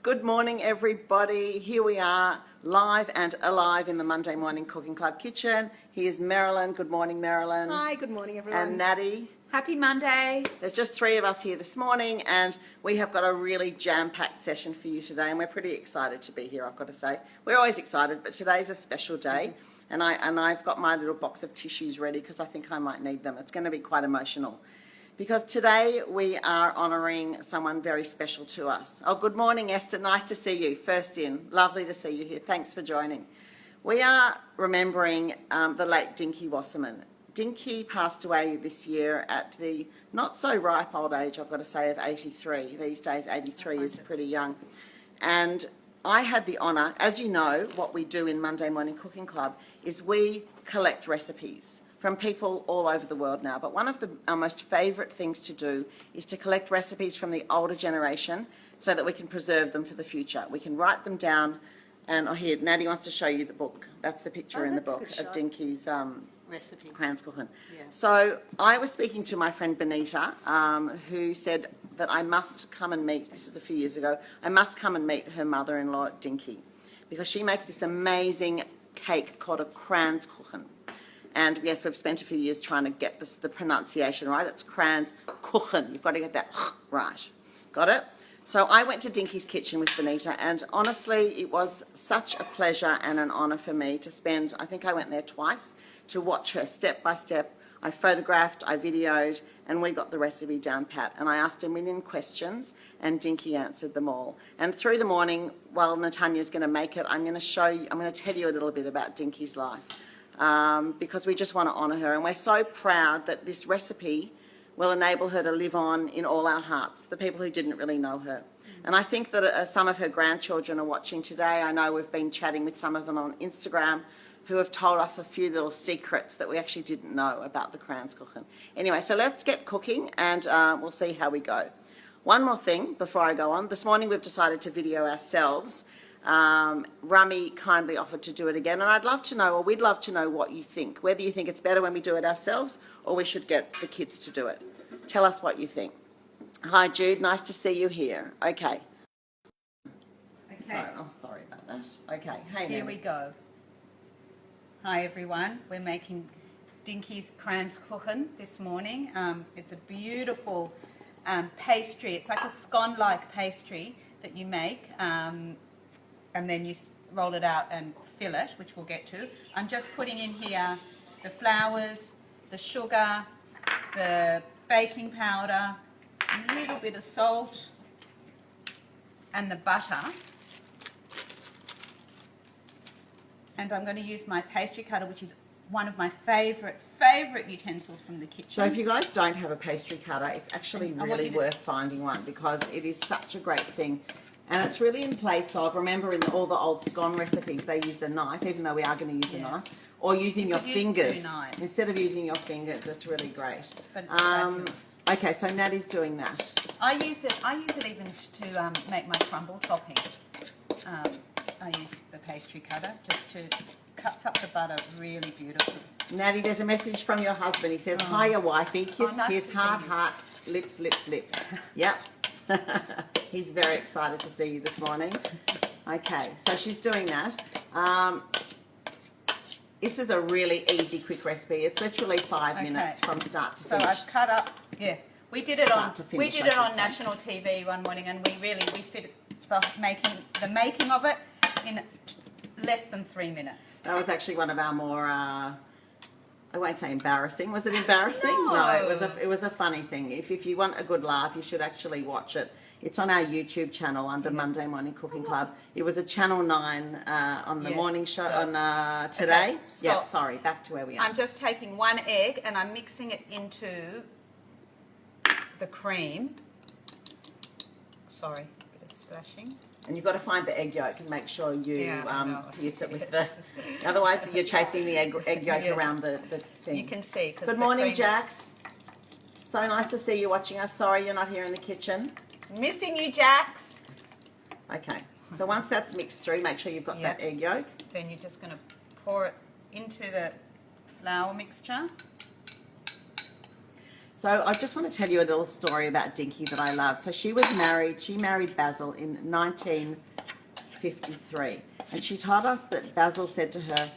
Good morning, everybody. Here we are, live and alive in the Monday Morning Cooking Club kitchen. Here's Marilyn. Good morning, Marilyn. Hi, good morning, everyone. And Natty. Happy Monday. There's just three of us here this morning, and we have got a really jam-packed session for you today, and we're pretty excited to be here, I've got to say. We're always excited, but today's a special day, and I've got my little box of tissues ready because I think I might need them. It's going to be quite emotional. Because today we are honouring someone very special to us. Oh, good morning, Esther. Nice to see you. First in. Lovely to see you here. Thanks for joining. We are remembering the late Dinkie Wasserman. Dinkie passed away this year at the not-so-ripe old age, I've got to say, of 83. These days, 83 is pretty young. And I had the honour, as you know, what we do in Monday Morning Cooking Club is we collect recipes from people all over the world now. But one of our most favourite things to do is to collect recipes from the older generation so that we can preserve them for the future. We can write them down, and here, Natty wants to show you the book. That's the picture in the book of Dinkie's recipe. Kranzkuchen. Yeah. So I was speaking to my friend Benita, who said that I must come and meet, this is a few years ago, I must come and meet her mother-in-law, Dinkie, because she makes this amazing cake called a kranzkuchen. And yes, we've spent a few years trying to get the pronunciation right. It's kranzkuchen. You've got to get that right. Got it? So I went to Dinkie's kitchen with Benita, and honestly, it was such a pleasure and an honour for me to spend, I think I went there twice, to watch her step by step. I photographed, I videoed, and we got the recipe down pat. And I asked a million questions, and Dinkie answered them all. And through the morning, while Natanya's going to make it, I'm going to tell you a little bit about Dinkie's life. Because we just want to honour her, and we're so proud that this recipe will enable her to live on in all our hearts, the people who didn't really know her. And I think that some of her grandchildren are watching today. I know we've been chatting with some of them on Instagram who have told us a few little secrets that we actually didn't know about the Kranzkuchen. Anyway, so let's get cooking, and we'll see how we go. One more thing before I go on. This morning we've decided to video ourselves. Rummy kindly offered to do it again, and I'd love to know, or we'd love to know what you think, whether you think it's better when we do it ourselves or we should get the kids to do it. Tell us what you think. Hi Jude, nice to see you here. Okay. Sorry about that. Okay, hey Here we go. Hi everyone, we're making Dinkie's Kranzkuchen this morning. It's a beautiful pastry. It's like a scone-like pastry that you make. And then you roll it out and fill it, which we'll get to. I'm just putting in here the flours, the sugar, the baking powder, a little bit of salt, and the butter. And I'm going to use my pastry cutter, which is one of my favourite utensils from the kitchen. So if you guys don't have a pastry cutter, it's actually really worth finding one, because it is such a great thing. And it's really in place of, remember in all the old scone recipes, they used a knife, even though we are going to use a knife, or using your fingers. Instead of using your fingers, it's really great. But okay, so Natty's doing that. I use it even to make my crumble topping. I use the pastry cutter just to cuts up the butter really beautifully. Natty, there's a message from your husband. He says, hiya wifey, kiss, nice kiss, heart, heart, lips, lips, lips. Yep. He's very excited to see you this morning. Okay, so she's doing that. This is a really easy, quick recipe. It's literally 5 minutes from start to finish. So I've cut up. Yeah, we did it on Finish, national TV one morning, and we fit the making of it in less than 3 minutes. That was actually one of our more. I won't say embarrassing. Was it embarrassing? No, it was a funny thing. If you want a good laugh, you should actually watch it. It's on our YouTube channel under Monday Morning Cooking Club. It was a Channel 9 on the morning show on today. Okay, yeah, sorry, back to where we are. I'm just taking 1 egg and I'm mixing it into the cream. Sorry, a bit of splashing. And you've got to find the egg yolk and make sure you pierce it with the... Otherwise, you're chasing the egg yolk around the thing. You can see. Good morning, Jax. So nice to see you watching us. Sorry you're not here in the kitchen. Missing you, Jax. Okay. So once that's mixed through, make sure you've got that egg yolk. Then you're just going to pour it into the flour mixture. So I just want to tell you a little story about Dinkie that I love. So she married Basil in 1953. And she told us that Basil said to her,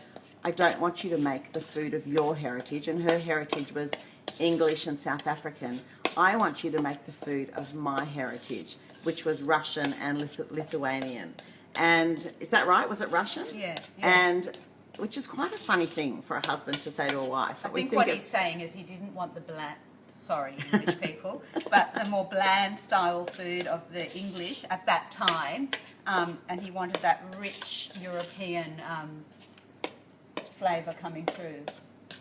I don't want you to make the food of your heritage. And her heritage was English and South African. I want you to make the food of my heritage, which was Russian and Lithuanian. And is that right? Was it Russian? Yeah. And which is quite a funny thing for a husband to say to a wife. I think what he's saying is he didn't want the English people, but the more bland style food of the English at that time, and he wanted that rich European flavour coming through.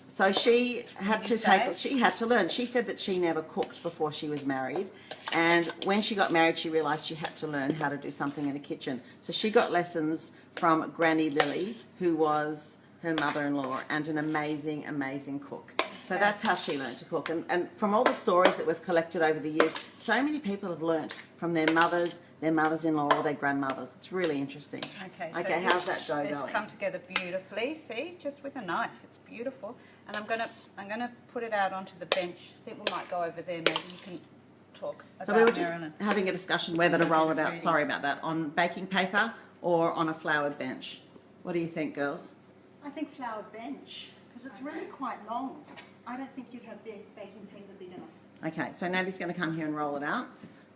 So she had to learn. She said that she never cooked before she was married. And when she got married, she realised she had to learn how to do something in the kitchen. So she got lessons from Granny Lily, who was her mother-in-law and an amazing, amazing cook. So that's how she learned to cook. And from all the stories that we've collected over the years, so many people have learnt from their mothers-in-law or their grandmothers. It's really interesting. Okay, so how's that dough it's going? come together beautifully. See, just with a knife, it's beautiful. And I'm gonna put it out onto the bench. I think we might go over there. Maybe you can talk about So we were just Marilyn. having a discussion whether to roll it out, sorry about that, on baking paper or on a floured bench. What do you think, girls? I think floured bench, because it's really quite long. I don't think you'd have baking paper big enough. Okay, so Natalie's going to come here and roll it out.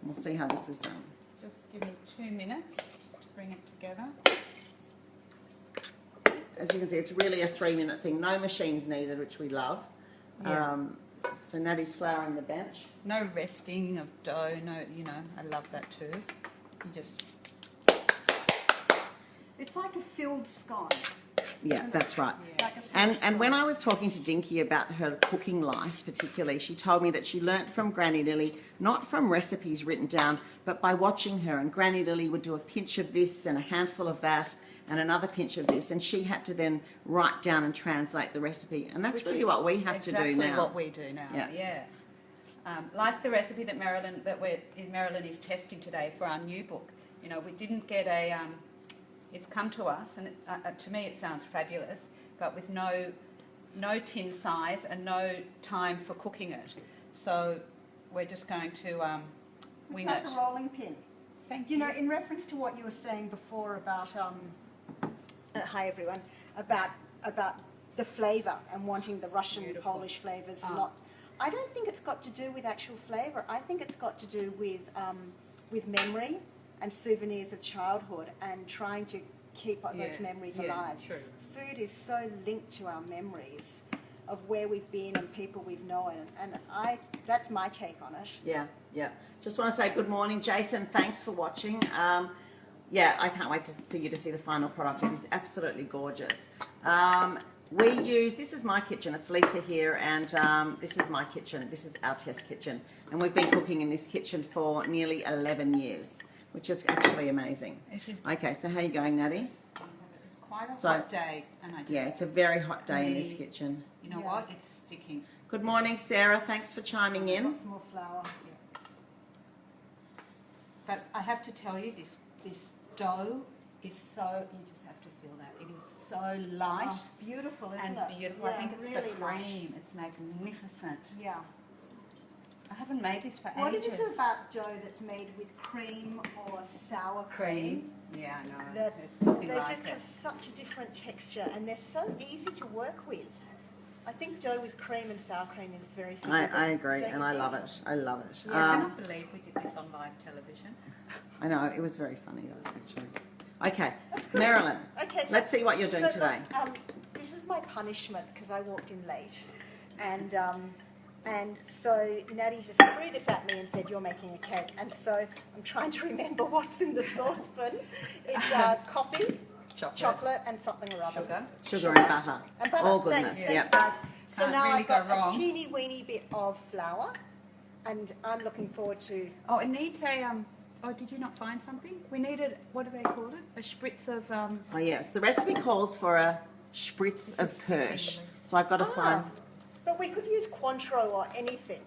And we'll see how this is done. Just give me 2 minutes just to bring it together. As you can see, it's really a 3-minute thing. No machines needed, which we love. Yeah. So Natalie's flouring the bench. No resting of dough. No, I love that too. You just It's like a filled scone. Yeah, that's right. Yeah. Like a filled And scone. when I was talking to Dinkie about her cooking life particularly, she told me that she learnt from Granny Lily, not from recipes written down, but by watching her. And Granny Lily would do a pinch of this and a handful of that and another pinch of this, and she had to then write down and translate the recipe. And that's Which really is what we have to do exactly now. what we do now. Yeah. Yeah. Like the recipe that Marilyn is testing today for our new book. We didn't get a. It's come to us, and to me it sounds fabulous, but with no tin size and no time for cooking it. So we're just going to wing It's like it. a rolling pin. Thank You know, in reference to what you were saying before about, hi everyone, about the flavour and wanting the Russian, Beautiful. Polish flavours and not. I don't think it's got to do with actual flavour. I think it's got to do with memory and souvenirs of childhood and trying to keep those memories alive. True. Food is so linked to our memories of where we've been and people we've known, and that's my take on it. Yeah. Just want to say good morning, Jason. Thanks for watching. Yeah, I can't wait for you to see the final product. It is absolutely gorgeous. This is my kitchen. It's Lisa here, and this is my kitchen. This is our test kitchen. And we've been cooking in this kitchen for nearly 11 years, which is actually amazing. Okay, so how are you going, Natty? It's quite a hot day, and it's a very hot day in this kitchen. You know what? It's sticking. Good morning, Sarah. Thanks for chiming in. Lots more flour. But I have to tell you, this dough is so, you just have to feel that. It is so light Oh, beautiful, isn't and it? beautiful. I Yeah, think it's really the light. cream. It's magnificent. Yeah. I haven't made this for What ages. is it about dough that's made with cream or sour cream? Yeah, I know. That There's nothing they like just it. have such a different texture and they're so easy to work with. I think dough with cream and sour cream is very forgiving. I agree, don't and you I think? love it. I love it. I cannot believe we did this on live television. I know, it was very funny though, actually. Okay, That's good. Marilyn, Okay, so, let's see what you're doing so today. Look, this is my punishment because I walked in late, and so Natty just threw this at me and said, "You're making a cake," and so I'm trying to remember what's in the saucepan. It's coffee, chocolate, and something or other. Sugar and butter. And butter. All goodness, Thanks, yep. guys. So Can't now really I've got go wrong. a teeny weeny bit of flour, and I'm looking forward to. Oh, it needs a, oh, did you not find something? We needed, what do they call it? A spritz of, Oh yes, the recipe calls for a spritz of Kirsch. So I've got to find... But we could use Cointreau or anything.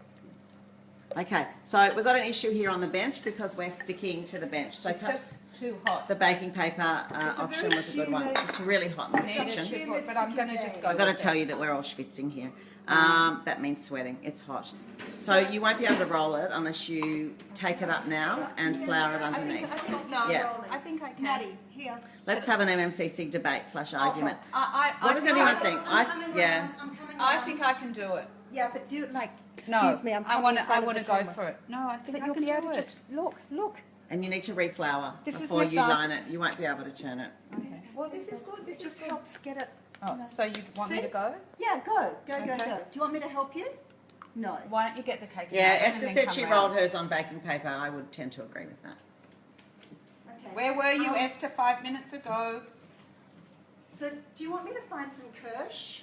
Okay, so we've got an issue here on the bench because we're sticking to the bench. So it's perhaps just too hot. the baking paper It's a option very was a good one. humid- It's really hot in this Needed kitchen. too hot, but I'm going to just go I've got to with tell it. you that we're all schwitzing here. That means sweating. It's hot. So you won't be able to roll it unless you take it up now and flour it underneath. Yeah. I think I can. Maddie, here. Let's have an MMCC debate / argument. I What does anyone think? I'm coming round. I think I can do it. Yeah, but do it like, No, excuse me, I'm I coming want in to. I front of want the to go camera. for it. No, I think But I you'll can be able do to it. just, look. And you need to reflour This is before an you example. line it. You won't be able to turn it. Okay. Well, this is good. It This is just good. helps get it. Oh, so you want me See? to go? Yeah, go. Okay. Do you want me to help you? No. Why don't you get the cake? Yeah, out and Esther then said come she round? rolled hers on baking paper. I would tend to agree with that. Okay. Where were you, Esther, 5 minutes ago? So, do you want me to find some kirsch?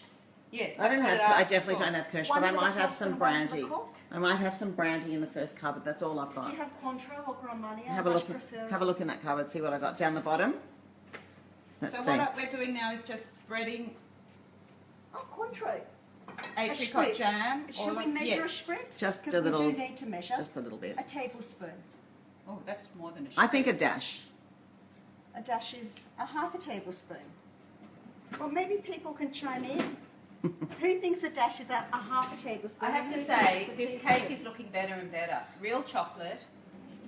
Yes. I don't that's have. what I asked definitely for. don't have kirsch, One but I for the might have chef some and one for the brandy. cook? I might have some brandy in the first cupboard. That's all I've Do got. you have Cointreau or Grand Marnier? Have a I look. much prefer- Have a look in that cupboard. See what I got down the bottom. Let's So see. what we're doing now is just spreading Oh, Cointreau. apricot jam. Should all we of- measure yes. a spritz? Just a Because we little- do need to measure. Just a little bit. A tablespoon. Oh, that's more than a I think a dash. A dash is a half a tablespoon. Well, maybe people can chime in. Who thinks a dash is a half a tablespoon? I have and to who say, thinks it's a this teaspoon? cake is looking better and better. Real chocolate,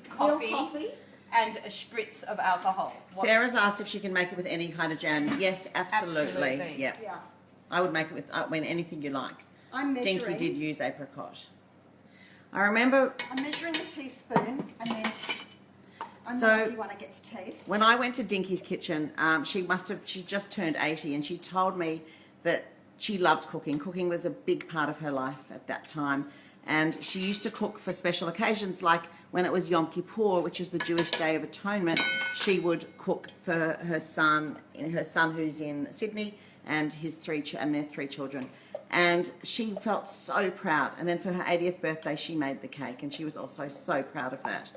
Real coffee, coffee? and a spritz of alcohol. What- Sarah's asked if she can make it with any kind of jam. Yes, absolutely. Absolutely. Yeah. Yeah. I would make it with. I mean, anything you like. I'm measuring. Dinky did use apricot. I remember I'm measuring a teaspoon and then I'm So, the lucky one I get to taste. when I went to Dinky's kitchen, she just turned 80, and she told me that she loved cooking. Cooking was a big part of her life at that time. And she used to cook for special occasions, like when it was Yom Kippur, which is the Jewish Day of Atonement. She would cook for her son who's in Sydney, and their three children. And she felt so proud. And then for her 80th birthday, she made the cake, and she was also so proud of that.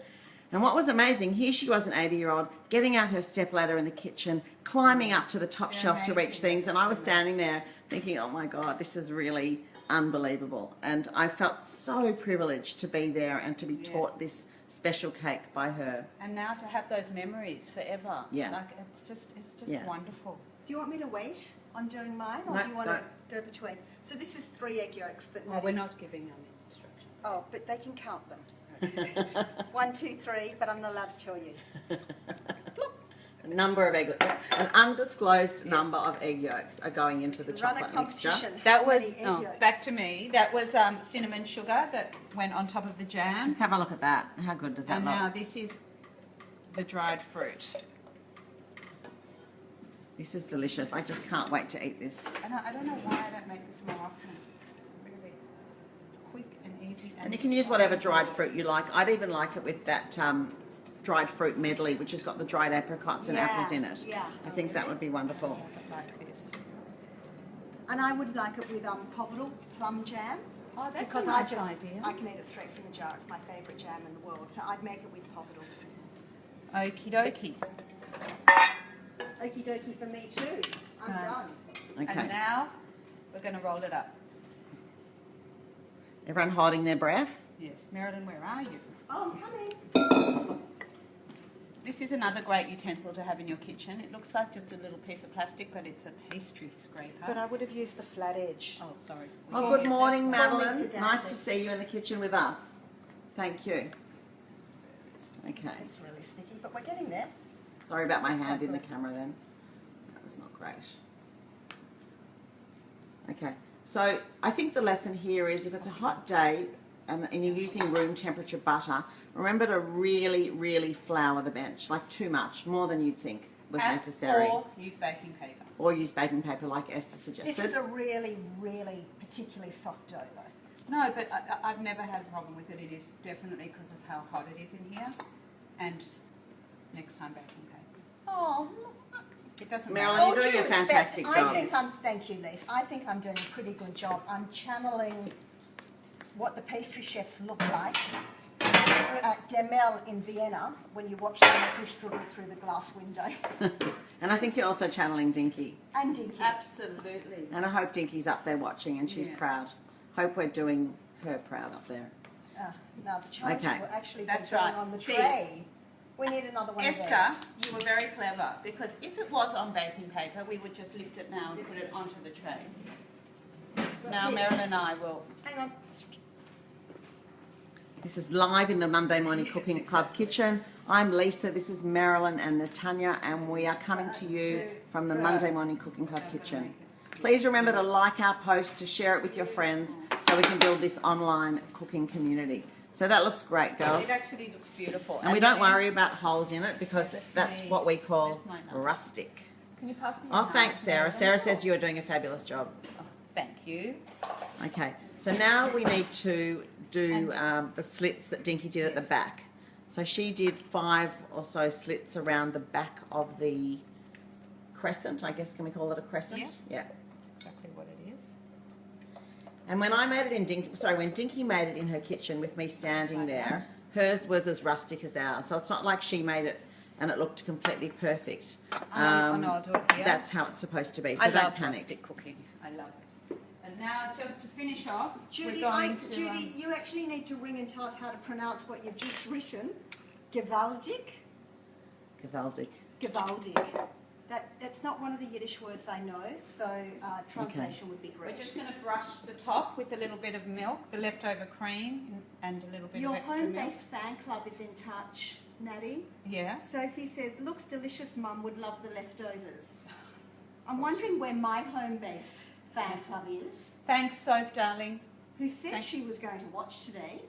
And what was amazing, here she was, an 80-year-old, getting out her stepladder in the kitchen, climbing up to the top shelf to reach things, and I was standing there thinking, oh my God, this is really unbelievable. And I felt so privileged to be there and to be taught this special cake by her. And now to have those memories forever. Yeah. Like it's just Yeah. wonderful. Do you want me to wait on doing mine, or No, do you want no. to go between? So this is 3 egg yolks that. Oh, we're not giving them instructions. Oh, but they can count them. 1, 2, 3, but I'm not allowed to tell you. An undisclosed number of egg yolks are going into the Run a chocolate mixture. competition. That How was, many egg yolks? back to me, that was cinnamon sugar that went on top of the jam. Just have a look at that. How good does that And look? now this is the dried fruit. This is delicious. I just can't wait to eat this. I don't know why I don't make this more often. Really, it's quick and easy. And you can use whatever dried fruit you like. I'd even like it with that dried fruit medley, which has got the dried apricots and Yeah, apples in it. yeah. I think that would be wonderful. Like this. And I would like it with povidel plum jam. Oh, that's because a nice I idea. I can eat it straight from the jar. It's my favourite jam in the world. So I'd make it with povidel. Okie dokie. Okie dokie for me too. I'm done. Okay. And now we're going to roll it up. Everyone holding their breath? Yes. Marilyn, where are you? Oh, I'm coming. This is another great utensil to have in your kitchen. It looks like just a little piece of plastic, but it's a pastry scraper. But I would have used the flat edge. Oh, sorry. Oh, good morning, Call me Madeline. pedantic. Nice to see you in the kitchen with us. Thank you. Okay. It's really sticky, but we're getting there. Sorry about my hand in the camera then. That was not great. Okay. So I think the lesson here is if it's a hot day and you're using room temperature butter, remember to really, really flour the bench. Like too much, more than you'd think was necessary. Or use baking paper. Or use baking paper like Esther This suggested. is a really, really particularly soft dough though. No, but I've never had a problem with it. It is definitely because of how hot it is in here. And next time baking paper. Oh, It doesn't Marilyn, matter. you're doing due a respect, fantastic job. Thank you, Lise. I think I'm doing a pretty good job. I'm channeling what the pastry chefs look like at Demel in Vienna when you watch them push through the glass window. And I think you're also channeling Dinky. And Dinkie. Absolutely. And I hope Dinky's up there watching and she's Yeah. proud. Hope we're doing her proud up there. Now the charger Okay. will actually That's be going right. on the See. tray. We need another one of Esther, those. you were very clever because if it was on baking paper, we would just lift it now and put it onto the tray. Now Marilyn and I will. Hang on. This is live in the Monday Morning Cooking Club kitchen. I'm Lisa, this is Marilyn and Natanya, and we are coming to you from the Monday Morning Cooking Club kitchen. Please remember to like our post, to share it with your friends, so we can build this online cooking community. So that looks great, girls. It actually looks beautiful. And we don't worry about holes in it because that's what we call rustic. Can you pass me? Oh, thanks, Sarah. Sarah says you are doing a fabulous job. Oh, thank you. Okay, so now we need to do the slits that Dinkie did at the back. So she did 5 or so slits around the back of the crescent, I guess. Can we call it a crescent? Yeah. Exactly what it is. And when I made it in when Dinkie made it in her kitchen with me standing there, hers was as rustic as ours. So it's not like she made it and it looked completely perfect. Oh, no, I'll do it here. That's how it's supposed to be, so I don't love panic. rustic cooking. I love it. And now, just to finish off, Judy, we're going to... Judy, you actually need to ring and tell us how to pronounce what you've just written. Gewaldig? Gewaldig. Gewaldig. That's not one of the Yiddish words I know, so translation would be great. We're just going to brush the top with a little bit of milk, the leftover cream, and a little bit Your of extra milk. home-based fan club is in touch, Natty. Yeah. Sophie says, looks delicious, Mum, would love the leftovers. I'm wondering where my home-based fan club is. Thanks, Soph, darling. Who said Thank she was going to watch today.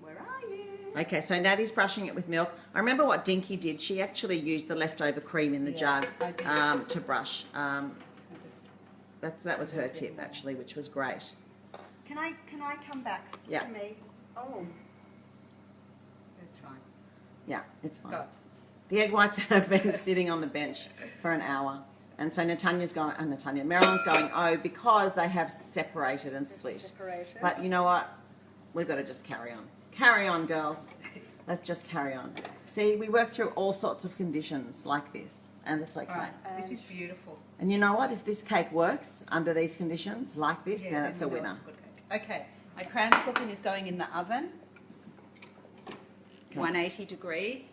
Where are you? Okay, so Natty's brushing it with milk. I remember what Dinkie did. She actually used the leftover cream in the jug to brush. That was her tip, actually, which was great. Can I come back to me? Oh. That's fine. Yeah, it's fine. Go. The egg whites have been sitting on the bench for an hour. And so Marilyn's going, oh, because they have separated and split. Separated. But you know what? We've got to just carry on. Carry on, girls. Let's just carry on. See, we work through all sorts of conditions like this, and it's okay. Right. This is beautiful. And you know what? If this cake works under these conditions, like this, then it's a we know winner. it's a good cake. Okay, my kranzkuchen is going in the oven, 180 degrees.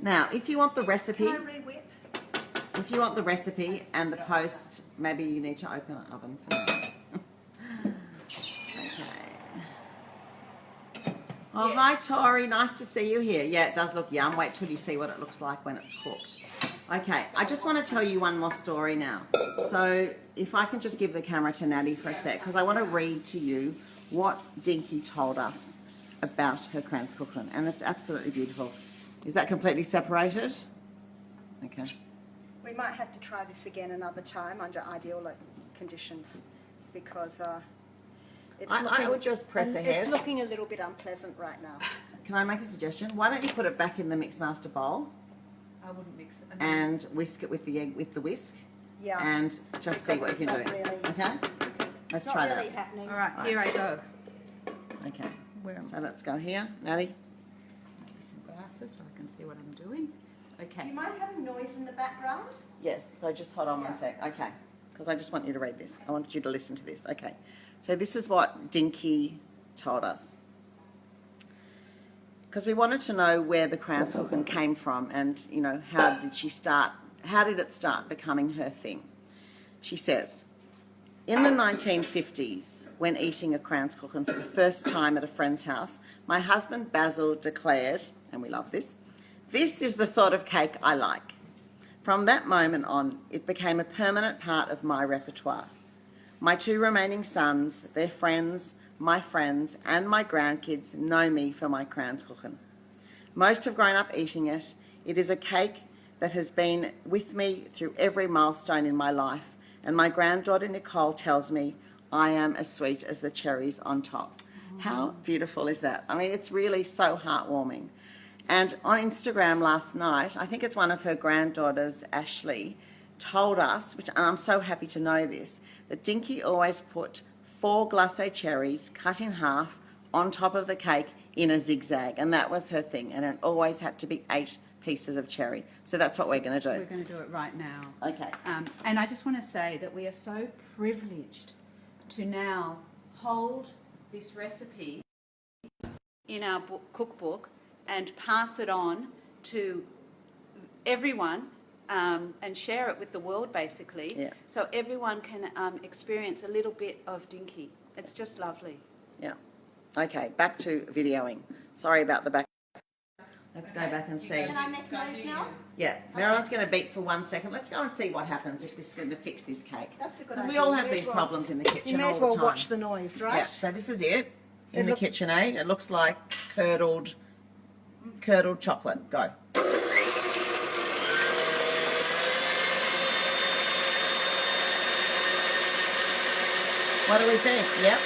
Now, if you want the recipe, Can I re-whip? if you want the recipe and the post, maybe you need to open the oven for now. Oh, hi Tori, nice to see you here. Yeah, it does look yum. Wait till you see what it looks like when it's cooked. Okay, I just want to tell you one more story now. So if I can just give the camera to Natty for a sec, because I want to read to you what Dinkie told us about her kranzkuchen, and it's absolutely beautiful. Is that completely separated? Okay. We might have to try this again another time under ideal conditions, because I would just press ahead. It's looking a little bit unpleasant right now. Can I make a suggestion? Why don't you put it back in the Mixmaster bowl I wouldn't mix it. and whisk it with the egg, with the whisk, Yeah. and just see what you can do. It's not really- Okay? Let's It's try not really that. happening. All right, here I go. Okay. Where am So let's go here, Natty. Some glasses so I can see what I'm doing. Do Okay. you mind having noise in the background? Yes, so just hold on one Yeah. sec. Okay. Because I just want you to read this. I want you to listen to this. Okay. So this is what Dinkie told us. Because we wanted to know where the kranzkuchen came from and, you know, how did it start becoming her thing? She says, in the 1950s, when eating a kranzkuchen for the first time at a friend's house, my husband Basil declared, and we love this, "This is the sort of cake I like." From that moment on, it became a permanent part of my repertoire. My 2 remaining sons, their friends, my friends, and my grandkids know me for my kranzkuchen. Most have grown up eating it. It is a cake that has been with me through every milestone in my life, and my granddaughter Nicole tells me I am as sweet as the cherries on top. How beautiful is that? I mean, it's really so heartwarming. And on Instagram last night, I think it's one of her granddaughters, Ashley, told us, and I'm so happy to know this, that Dinkie always put 4 glacé cherries cut in half on top of the cake in a zigzag, and that was her thing, and it always had to be 8 pieces of cherry. So that's what we're going to do. We're going to do it right now. Okay. And I just want to say that we are so privileged to now hold this recipe in our cookbook and pass it on to everyone and share it with the world, basically. Yeah. So everyone can experience a little bit of Dinkie. It's just lovely. Yeah. Okay, back to videoing. Sorry about the back. Let's go back and see. Can I make noise now? Yeah, Marilyn's going to beep for 1 second. Let's go and see what happens if this is going to fix this cake. That's a good Because idea. we all have You may these as well- problems in the kitchen You may all as well the time. watch the noise, right? Yeah, so this is it in the look- KitchenAid. It looks like curdled chocolate. Go. What do we think? Yep.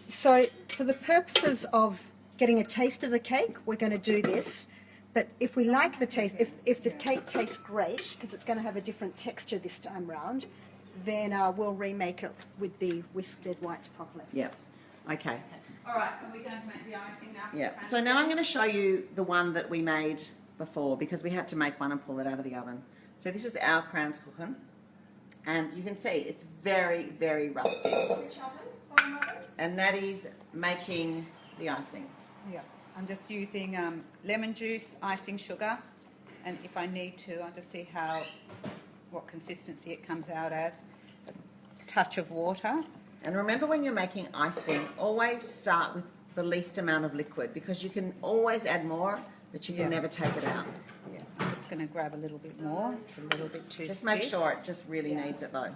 So for the purposes of getting a taste of the cake, we're going to do this. But if we like the taste, if the cake tastes great, because it's going to have a different texture this time round, then we'll remake it with the whisked dead whites properly. Yep. Okay. All right, are we going to make the icing now? Yeah. So now I'm going to show you the one that we made before because we had to make one and pull it out of the oven. So this is our kranzkuchen, and you can see it's very, very rusty. Which oven? And Natty's making the icing. Yeah, I'm just using lemon juice, icing sugar, and if I need to, I'll just see what consistency it comes out as. A touch of water. And remember, when you're making icing, always start with the least amount of liquid because you can always add more, but you can never take it out. Yeah, I'm just going to grab a little bit more. It's a little bit too Just stiff. make sure it just really needs it though,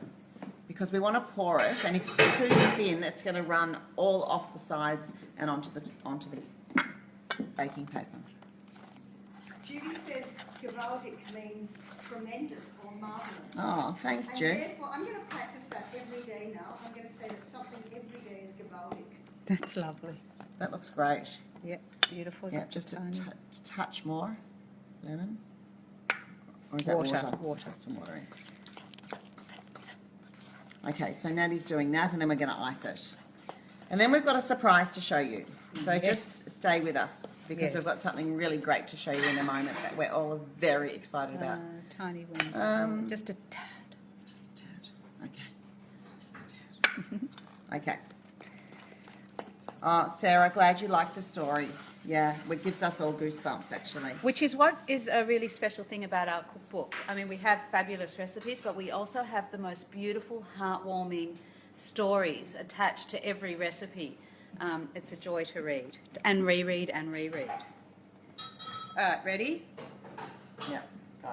because we want to pour it, and if it's too thin, it's going to run all off the sides and onto the baking paper. Judy says gewaltig means tremendous or marvellous. Oh, thanks, And Ju. therefore, I'm going to practice that every day now. I'm going to say that something every day is gewaltig. That's lovely. That looks great. Yep, beautiful. Yeah, just a tiny. touch more lemon. Or is that water? Water. Put some water in. Okay, so Natty's doing that, and then we're going to ice it. And then we've got a surprise to show you. So Yes. just stay with us because Yes. we've got something really great to show you in a moment that we're all very excited about. Tiny one. Just a tad. Just a tad. Okay. Just a tad. Okay. Oh, Sarah, glad you liked the story. Yeah, it gives us all goosebumps, actually. Which is what is a really special thing about our cookbook. I mean, we have fabulous recipes, but we also have the most beautiful, heartwarming stories attached to every recipe. It's a joy to read and reread and reread. All right, ready? Yeah, go.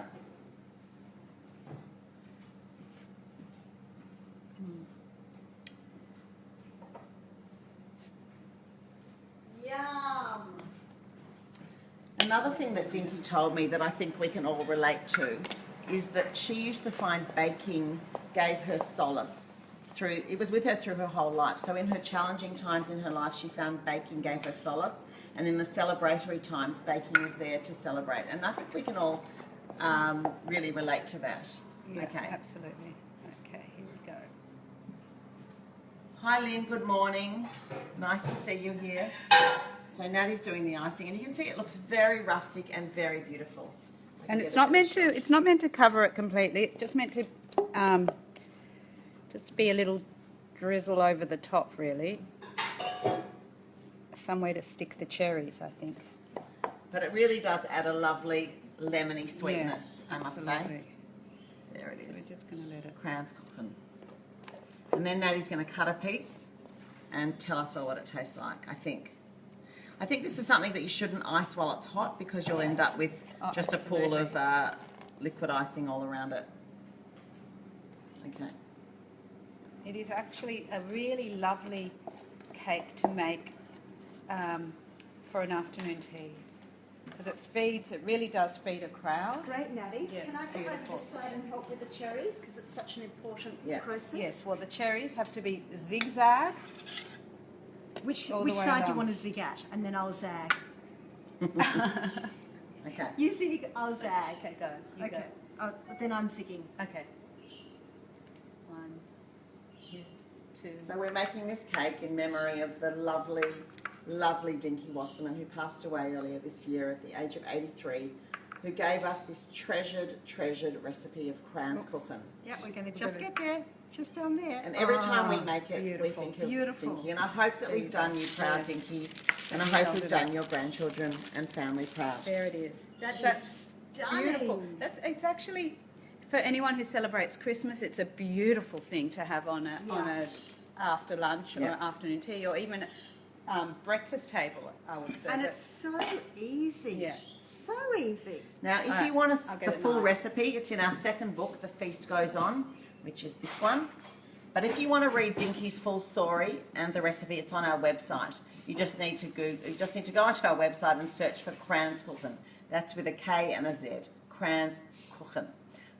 Yum! Another thing that Dinkie told me that I think we can all relate to is that she used to find baking gave her solace. It was with her through her whole life. So in her challenging times in her life, she found baking gave her solace. And in the celebratory times, baking was there to celebrate. And I think we can all really relate to that. Yeah, Okay. absolutely. Okay, here we go. Hi Lynn, good morning. Nice to see you here. So Natty's doing the icing, and you can see it looks very rustic and very beautiful. I can And get it's a not better meant to. shot. It's not meant to cover it completely. It's just meant to just be a little drizzle over the top, really. Somewhere to stick the cherries, I think. But it really does add a lovely lemony sweetness, Yeah, I must say. absolutely. There it So is. we're just going to let it. Kranzkuchen. And then Natty's going to cut a piece and tell us all what it tastes like, I think. I think this is something that you shouldn't ice while it's hot because you'll end up with just a pool of liquid icing all around it. Okay. It is actually a really lovely cake to make for an afternoon tea because it really does feed a crowd. Great, Natty. Yeah, Can I come over beautiful. this side and help with the cherries? Because it's such an important Yeah. process. Yes, well the cherries have to be zigzag. Which all the way side do you along. want to zig at? And then I'll zag. Okay. You zig, I'll zag. Okay, go. You Okay. Then I'm zigging. go. Okay. 1, 2. So we're making this cake in memory of the lovely, lovely Dinkie Wasserman who passed away earlier this year at the age of 83, who gave us this treasured recipe of kranzkuchen. Yeah, we're going to just get there. just down there. And every time we make it, beautiful, we think of beautiful. Dinkie. And I hope that we've done you proud, Dinkie. And I hope we've done your grandchildren and family proud. There it is. That's stunning. Beautiful. It's actually, for anyone who celebrates Christmas, it's a beautiful thing to have on a after lunch or afternoon tea, or even breakfast table, I would say. And it's so easy. Yeah. So easy. Now, if you want the full recipe, it's in our second book, The Feast Goes On, which is this one. But if you want to read Dinkie's full story and the recipe, it's on our website. You just need to go onto our website and search for kranzkuchen. That's with a K and a Z. Kranzkuchen.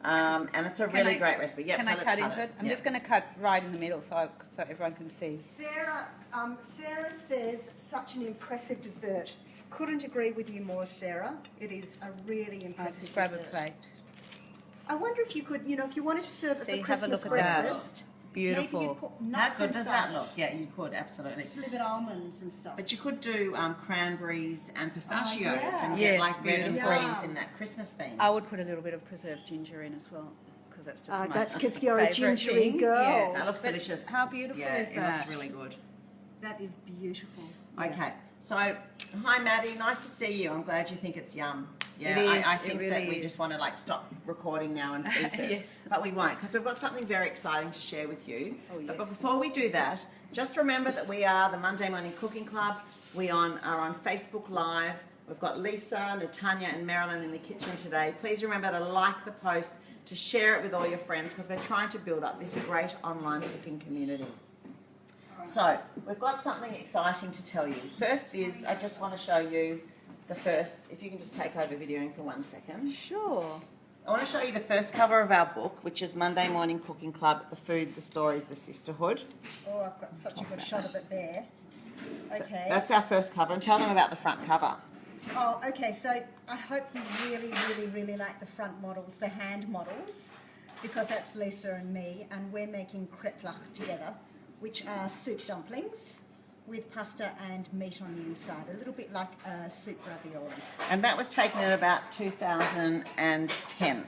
And it's a really great recipe. Yep, Can I cut into it? I'm just going to cut right in the middle so everyone can see. Sarah says, such an impressive dessert. Couldn't agree with you more, Sarah. It is a really impressive Just grab a dessert. plate. I wonder if you could, if you wanted to serve it See, for have a Christmas look at that. breakfast. Beautiful. Maybe you'd put How nuts good does inside. that look? Yeah, you could, absolutely. Slivered almonds and stuff. But you could do cranberries and pistachios yeah. and Yes, get like red and beautiful. greens in that Christmas theme. I would put a little bit of preserved ginger in as well, because that's just my That's because you're a favourite gingery thing. girl. Yeah. That looks But delicious. How beautiful Yeah, is it that? looks really good. That is beautiful. Okay, so hi Maddie, nice to see you. I'm glad you think it's yum. Yeah, It is, I it think really that we is. just want to like stop recording now and eat it. Yes. But we won't, because we've got something very exciting to share with you. Oh, yes. But before we do that, just remember that we are the Monday Morning Cooking Club. We are on Facebook Live. We've got Lisa, Natanya and Marilyn in the kitchen today. Please remember to like the post, to share it with all your friends, because we're trying to build up this great online cooking community. So, we've got something exciting to tell you. First is, I just want to show you the first, if you can just take over videoing for 1 second. Sure. I want to show you the first cover of our book, which is Monday Morning Cooking Club, The Food, The Stories, The Sisterhood. Oh, I've got such a good shot of it there. Okay. That's our first cover, and tell them about the front cover. Oh, okay. So I hope you really, really, really like the front models, the hand models, because that's Lisa and me, and we're making kreplach together, which are soup dumplings with pasta and meat on the inside, a little bit like soup ravioli. And that was taken in about 2010.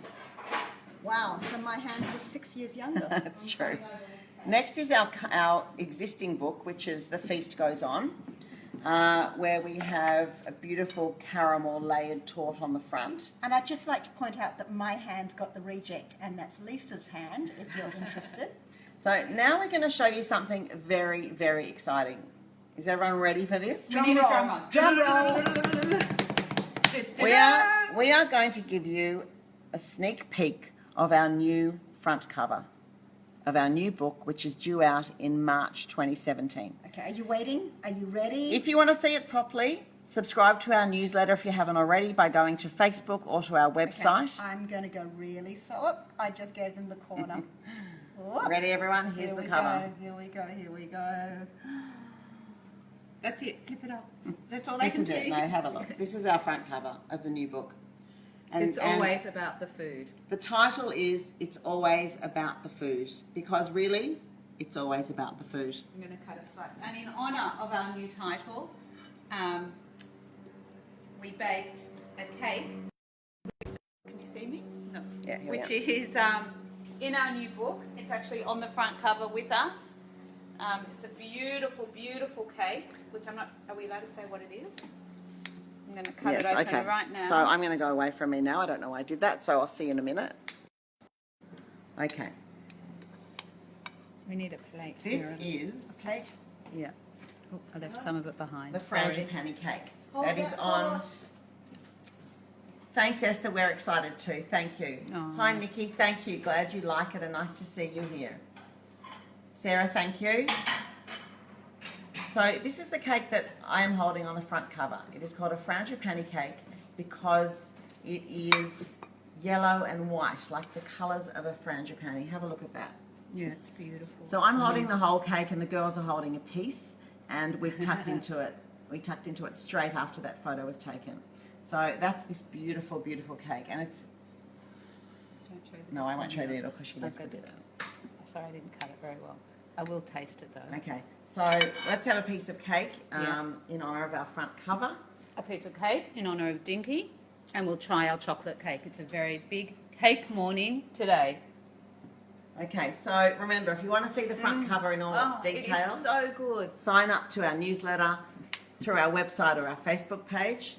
Wow, so my hands were 6 years younger. That's true. Next is our existing book, which is The Feast Goes On, where we have a beautiful caramel layered tort on the front. And I'd just like to point out that my hand's got the reject, and that's Lisa's hand, if you're interested. So now we're going to show you something very, very exciting. Is everyone ready for this? We need a drum roll. Drum roll. We are going to give you a sneak peek of our new front cover of our new book, which is due out in March 2017. Okay, are you waiting? Are you ready? If you want to see it properly, subscribe to our newsletter if you haven't already by going to Facebook or to our website. Okay, I'm going to go really slow. I just gave them the corner. Whoop. Ready, everyone? Here's the cover. Here we go, here we go. That's it. Flip it up. That's all they This can is see. it. No, have a look. This is our front cover of the new book. It's always about the food. The title is It's Always About the Food, because really, it's always about the food. I'm going to cut a slice. And in honour of our new title, we baked a cake. Can you see me? No. Yeah, here we Which are. is in our new book. It's actually on the front cover with us. It's a beautiful, beautiful cake, which I'm not, are we allowed to say what it is? I'm going to cut it open right now. So I'm going to go away from me now. I don't know why I did that, so I'll see you in a minute. Okay. We need a plate. This here. is Plate. Yeah. Oh, I left some of it behind. the Sorry. frangipani cake. Hold That is that on. thought. Thanks, Esther. We're excited too. Thank you. Aw. Hi, Nikki. Thank you. Glad you like it and nice to see you here. Sarah, thank you. So this is the cake that I am holding on the front cover. It is called a frangipani cake because it is yellow and white, like the colours of a frangipani. Have a look at that. Yeah, it's beautiful. So I'm holding the whole cake and the girls are holding a piece, and we've tucked into it. We tucked into it straight after that photo was taken. So that's this beautiful, beautiful cake, and it's. Don't show the No, I won't show needle. the needle because she left Okay. a bit out. Sorry, I didn't cut it very well. I will taste it though. Okay, so let's have a piece of cake Yeah. in honour of our front cover. A piece of cake in honour of Dinkie, and we'll try our chocolate cake. It's a very big cake morning today. Okay, so remember, if you want to see the front cover in all its detail, It is so good. sign up to our newsletter through our website or our Facebook page.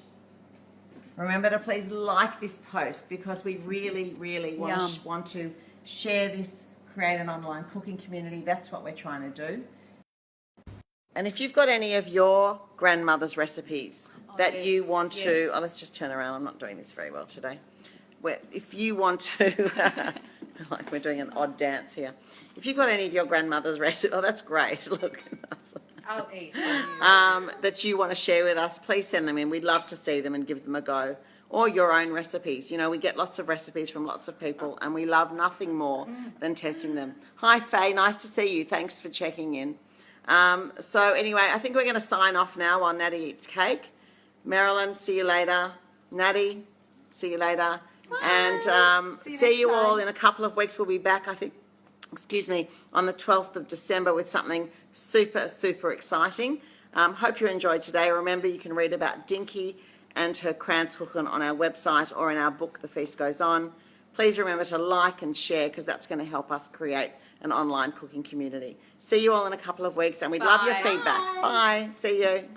Remember to please like this post because we really, really want to share this, create an online cooking community. That's what we're trying to do. And if you've got any of your grandmother's recipes that you want to, let's just turn around. I'm not doing this very well today. If you want to, like we're doing an odd dance here. If you've got any of your grandmother's recipes, oh, that's great. Look. I'll eat. That you want to share with us, please send them in. We'd love to see them and give them a go. Or your own recipes. You know, we get lots of recipes from lots of people and we love nothing more than testing them. Hi, Faye. Nice to see you. Thanks for checking in. So anyway, I think we're going to sign off now while Natty eats cake. Marilyn, see you later. Natty, see you later. Bye. And see you all in a couple of weeks. We'll be back, I think, on the 12th of December with something super, super exciting. Hope you enjoyed today. Remember, you can read about Dinkie and her kranzkuchen on our website or in our book, The Feast Goes On. Please remember to like and share because that's going to help us create an online cooking community. See you all in a couple of weeks and we'd love your feedback. Bye. See you.